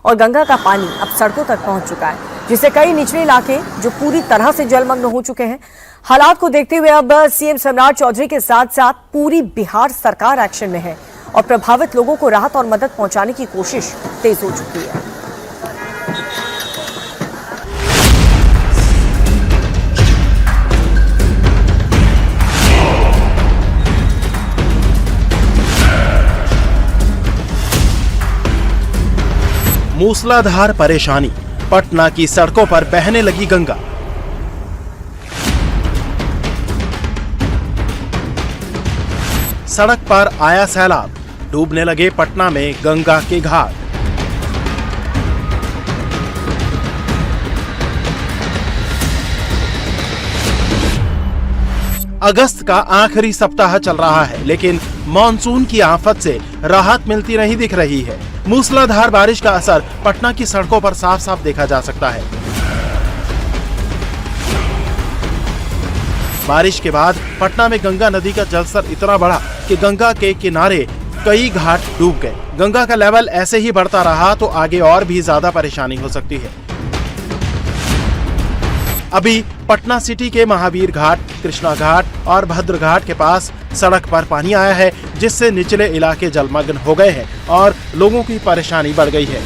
और गंगा का पानी अब सड़कों तक पहुंच चुका है, जिससे कई निचले इलाके जो पूरी तरह से जलमग्न हो चुके हैं। हालात को देखते हुए अब सीएम सम्राट चौधरी के साथ साथ पूरी बिहार सरकार एक्शन में है और प्रभावित लोगों को राहत और मदद पहुंचाने की कोशिश तेज हो चुकी है। मूसलाधार परेशानी, पटना की सड़कों पर बहने लगी गंगा। सड़क पर आया सैलाब, डूबने लगे पटना में गंगा के घाट। अगस्त का आखिरी सप्ताह चल रहा है, लेकिन मॉनसून की आफत से राहत मिलती नहीं दिख रही है। मूसलाधार बारिश का असर पटना की सड़कों पर साफ साफ देखा जा सकता है। बारिश के बाद पटना में गंगा नदी का जलस्तर इतना बढ़ा कि गंगा के किनारे कई घाट डूब गए। गंगा का लेवल ऐसे ही बढ़ता रहा तो आगे और भी ज्यादा परेशानी हो सकती है। अभी पटना सिटी के महावीर घाट, कृष्णा घाट और भद्र घाट के पास सड़क पर पानी आया है, जिससे निचले इलाके जलमग्न हो गए हैं और लोगों की परेशानी बढ़ गई है।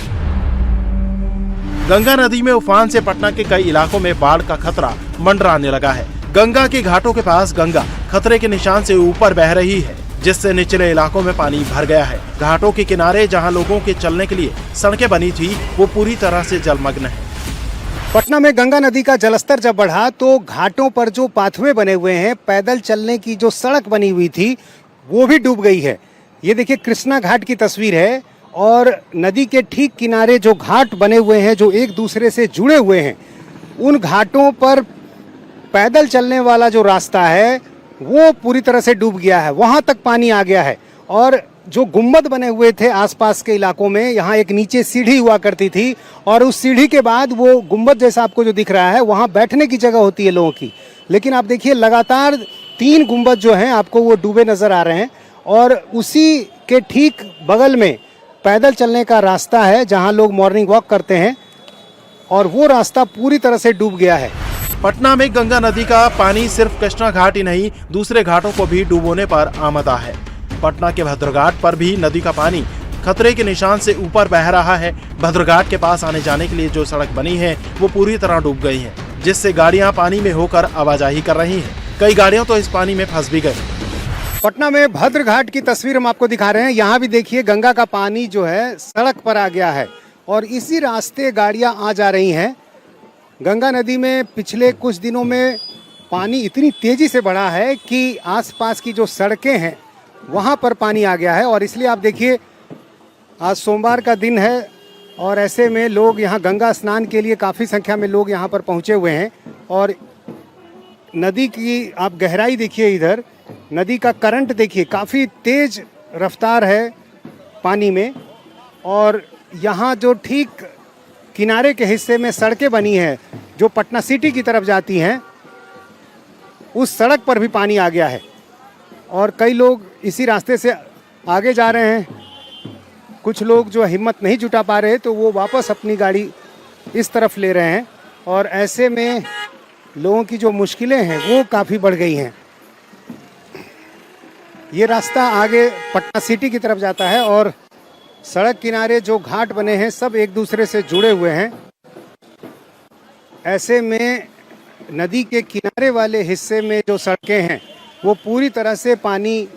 गंगा नदी में उफान से पटना के कई इलाकों में बाढ़ का खतरा मंडराने लगा है। गंगा के घाटों के पास गंगा खतरे के निशान से ऊपर बह रही है, जिससे निचले इलाकों में पानी भर गया है। घाटों के किनारे जहां लोगों के चलने के लिए सड़कें बनी थी, वो पूरी तरह से जलमग्न है। पटना में गंगा नदी का जलस्तर जब बढ़ा तो घाटों पर जो पाथवे बने हुए हैं, पैदल चलने की जो सड़क बनी हुई थी, वो भी डूब गई है। ये देखिए कृष्णा घाट की तस्वीर है और नदी के ठीक किनारे जो घाट बने हुए हैं, जो एक दूसरे से जुड़े हुए हैं, उन घाटों पर पैदल चलने वाला जो रास्ता है वो पूरी तरह से डूब गया है। वहां तक पानी आ गया है और जो गुम्बद बने हुए थे आसपास के इलाकों में, यहाँ एक नीचे सीढ़ी हुआ करती थी और उस सीढ़ी के बाद वो गुम्बद जैसा आपको जो दिख रहा है, वहाँ बैठने की जगह होती है लोगों की। लेकिन आप देखिए लगातार 3 गुम्बद जो हैं आपको वो डूबे नजर आ रहे हैं और उसी के ठीक बगल में पैदल चलने का रास्ता है जहाँ लोग मॉर्निंग वॉक करते हैं और वो रास्ता पूरी तरह से डूब गया है। पटना में गंगा नदी का पानी सिर्फ कृष्णा घाट ही नहीं, दूसरे घाटों को भी डुबोने पर आमदा है। पटना के भद्रघाट पर भी नदी का पानी खतरे के निशान से ऊपर बह रहा है। भद्रघाट के पास आने जाने के लिए जो सड़क बनी है वो पूरी तरह डूब गई है, जिससे गाड़ियां पानी में होकर आवाजाही कर रही हैं। कई गाड़ियां तो इस पानी में फंस भी गई। पटना में भद्रघाट की तस्वीर हम आपको दिखा रहे हैं। यहाँ भी देखिए गंगा का पानी जो है सड़क पर आ गया है और इसी रास्ते गाड़ियां आ जा रही हैं। गंगा नदी में पिछले कुछ दिनों में पानी इतनी तेजी से बढ़ा है कि आसपास की जो सड़कें हैं वहाँ पर पानी आ गया है और इसलिए आप देखिए आज सोमवार का दिन है और ऐसे में लोग यहाँ गंगा स्नान के लिए काफ़ी संख्या में लोग यहाँ पर पहुँचे हुए हैं। और नदी की आप गहराई देखिए, इधर नदी का करंट देखिए, काफ़ी तेज रफ्तार है पानी में। और यहाँ जो ठीक किनारे के हिस्से में सड़कें बनी हैं जो पटना सिटी की तरफ जाती हैं, उस सड़क पर भी पानी आ गया है और कई लोग इसी रास्ते से आगे जा रहे हैं। कुछ लोग जो हिम्मत नहीं जुटा पा रहे तो वो वापस अपनी गाड़ी इस तरफ ले रहे हैं और ऐसे में लोगों की जो मुश्किलें हैं वो काफ़ी बढ़ गई हैं। ये रास्ता आगे पटना सिटी की तरफ जाता है और सड़क किनारे जो घाट बने हैं सब एक दूसरे से जुड़े हुए हैं। ऐसे में नदी के किनारे वाले हिस्से में जो सड़कें हैं वो पूरी तरह से पानी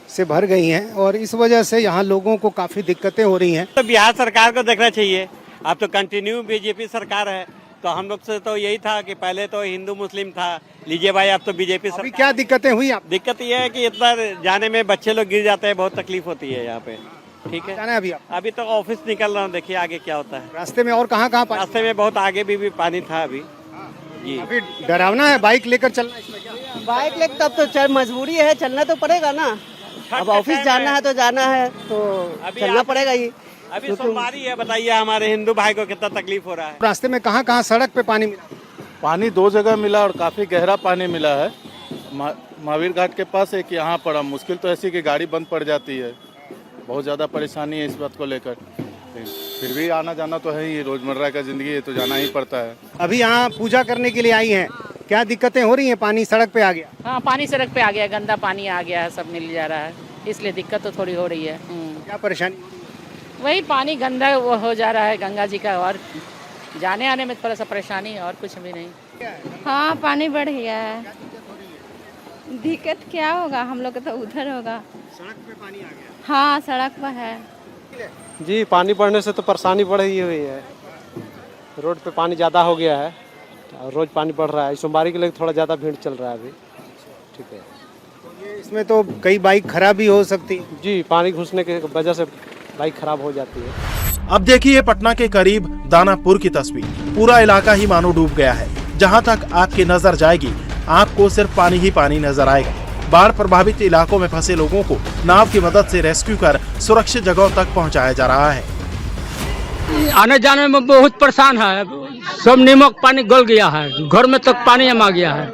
से भर गई हैं और इस वजह से यहाँ लोगों को काफ़ी दिक्कतें हो रही हैं। तो बिहार सरकार को देखना चाहिए। अब तो कंटिन्यू बीजेपी सरकार है, तो हम लोग से तो यही था कि पहले तो हिंदू मुस्लिम था, लीजिए भाई अब तो बीजेपी सरकार। अभी क्या दिक्कतें हुई आप? दिक्कत ये है कि इतना जाने में बच्चे लोग गिर जाते हैं, बहुत तकलीफ होती है यहाँ पे। ठीक है, जाना है अभी आप? अभी तो ऑफिस निकल रहा हूँ, देखिए आगे क्या होता है। रास्ते में और कहाँ कहाँ रास्ते में बहुत आगे भी पानी था अभी जी। अभी डरावना है बाइक लेकर चलना इसमें क्या? बाइक लेकर तब तो मजबूरी है, चलना तो पड़ेगा ना। अब ऑफिस जाना है तो जाना है तो चलना पड़ेगा ही। अभी सोमवारी है, बताइए हमारे हिंदू भाई को कितना तकलीफ हो रहा है। रास्ते में कहाँ कहाँ सड़क पे पानी मिला? पानी 2 जगह मिला और काफी गहरा पानी मिला है। महावीर घाट के पास एक यहाँ पड़ा। मुश्किल तो ऐसी कि गाड़ी बंद पड़ जाती है, बहुत ज़्यादा परेशानी है इस बात को लेकर। लेकिन फिर भी आना जाना तो है ही, रोजमर्रा का जिंदगी है तो जाना ही पड़ता है। अभी यहाँ पूजा करने के लिए आई हैं, क्या दिक्कतें हो रही हैं? पानी सड़क पे आ गया। हाँ, पानी सड़क पे आ गया, गंदा पानी आ गया है, सब मिल जा रहा है, इसलिए दिक्कत तो थोड़ी हो रही है। क्या परेशानी? वही पानी गंदा वो हो जा रहा है गंगा जी का, और जाने आने में थोड़ा सा परेशानी है और कुछ भी नहीं। हाँ, पानी बढ़ गया है। दिक्कत क्या होगा, हम लोग तो उधर होगा। सड़क पे पानी आ गया। हाँ, सड़क पर है जी। पानी बढ़ने से तो परेशानी बढ़ ही हुई है, रोड पे पानी ज़्यादा हो गया है और रोज पानी बढ़ रहा है। सोमवारी के लिए थोड़ा ज़्यादा भीड़ चल रहा है अभी। ठीक है, इसमें तो कई बाइक खराब भी हो सकती जी, पानी घुसने की वजह से बाइक खराब हो जाती है। अब देखिए पटना के करीब दानापुर की तस्वीर। पूरा इलाका ही मानो डूब गया है। जहां तक आपकी नजर जाएगी आपको सिर्फ पानी ही पानी नजर आएगा। बाढ़ प्रभावित इलाकों में फंसे लोगों को नाव की मदद से रेस्क्यू कर सुरक्षित जगहों तक पहुंचाया जा रहा है। आने जाने में बहुत परेशान है, सब नीमक पानी गल गया है, घर में तक पानी जमा गया है।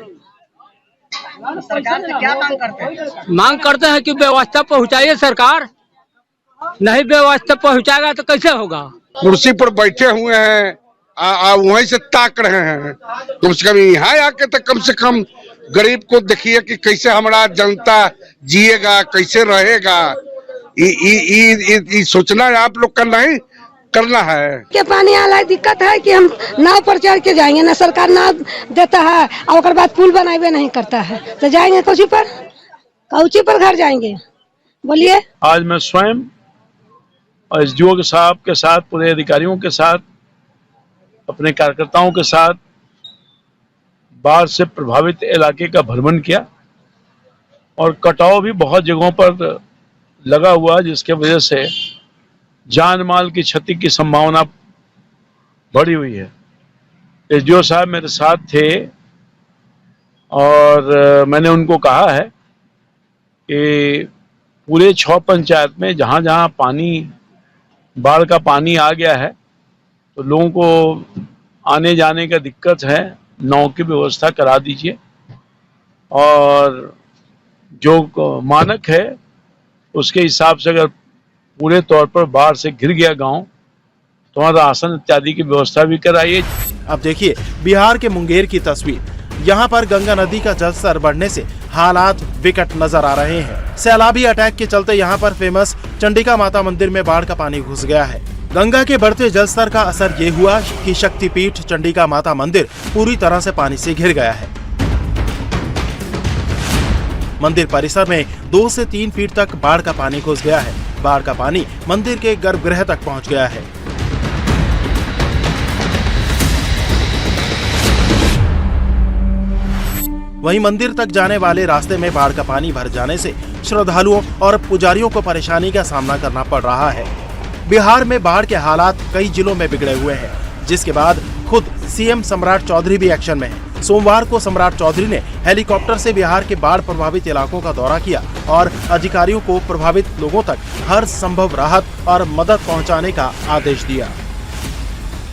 सरकार से क्या मांग करते हैं? मांग करते हैं कि व्यवस्था पहुंचाइए सरकार, नहीं व्यवस्था पहुंचाएगा तो कैसे होगा। कुर्सी पर बैठे हुए हैं, वहीं से ताक रहे हैं। कम से कम यहाँ आके तो कम से कम गरीब को देखिए कि कैसे हमारा जनता जिएगा, कैसे रहेगा। ये सोचना है आप लोग का, नहीं करना है। के पानी आला दिक्कत है कि हम नाव पर चढ़ के जाएंगे ना, सरकार नाव देता है और बाद पुल बनाए नहीं करता है, तो जाएंगे कौची पर घर जाएंगे, बोलिए। आज मैं स्वयं और एसडीओ साहब के साथ, पूरे अधिकारियों के साथ, अपने कार्यकर्ताओं के साथ बाढ़ से प्रभावित इलाके का भ्रमण किया और कटाव भी बहुत जगहों पर लगा हुआ, जिसके वजह से जान माल की क्षति की संभावना बढ़ी हुई है। एसडीओ साहब मेरे साथ थे और मैंने उनको कहा है कि पूरे 6 पंचायत में जहाँ जहाँ पानी, बाढ़ का पानी आ गया है तो लोगों को आने जाने का दिक्कत है, नाव की व्यवस्था करा दीजिए। और जो मानक है उसके हिसाब से अगर पूरे तौर पर बाढ़ से घिर गया गांव तो वहाँ राशन इत्यादि की व्यवस्था भी कराइए। अब देखिए बिहार के मुंगेर की तस्वीर। यहाँ पर गंगा नदी का जलस्तर बढ़ने से हालात विकट नजर आ रहे हैं। सैलाबी अटैक के चलते यहाँ पर फेमस चंडिका माता मंदिर में बाढ़ का पानी घुस गया है। गंगा के बढ़ते जलस्तर का असर ये हुआ कि शक्तिपीठ चंडिका माता मंदिर पूरी तरह से पानी से घिर गया है। मंदिर परिसर में 2 से 3 फीट तक बाढ़ का पानी घुस गया है। बाढ़ का पानी मंदिर के गर्भगृह तक पहुंच गया है। वहीं मंदिर तक जाने वाले रास्ते में बाढ़ का पानी भर जाने से श्रद्धालुओं और पुजारियों को परेशानी का सामना करना पड़ रहा है। बिहार में बाढ़ के हालात कई जिलों में बिगड़े हुए हैं, जिसके बाद खुद सीएम सम्राट चौधरी भी एक्शन में है। सोमवार को सम्राट चौधरी ने हेलीकॉप्टर से बिहार के बाढ़ प्रभावित इलाकों का दौरा किया और अधिकारियों को प्रभावित लोगों तक हर संभव राहत और मदद पहुंचाने का आदेश दिया।